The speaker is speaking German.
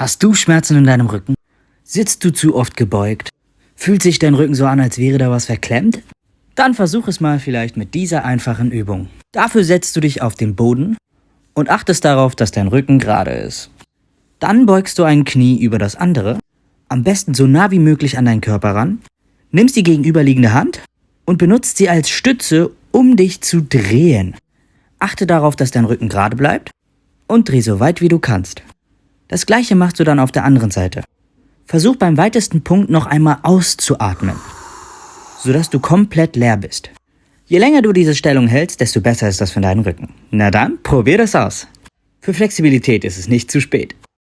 Hast du Schmerzen in deinem Rücken? Sitzt du zu oft gebeugt? Fühlt sich dein Rücken so an, als wäre da was verklemmt? Dann versuch es mal vielleicht mit dieser einfachen Übung. Dafür setzt du dich auf den Boden und achtest darauf, dass dein Rücken gerade ist. Dann beugst du ein Knie über das andere, am besten so nah wie möglich an deinen Körper ran, nimmst die gegenüberliegende Hand und benutzt sie als Stütze, um dich zu drehen. Achte darauf, dass dein Rücken gerade bleibt und dreh so weit wie du kannst. Das gleiche machst du dann auf der anderen Seite. Versuch beim weitesten Punkt noch einmal auszuatmen, sodass du komplett leer bist. Je länger du diese Stellung hältst, desto besser ist das für deinen Rücken. Na dann, probier das aus. Für Flexibilität ist es nicht zu spät.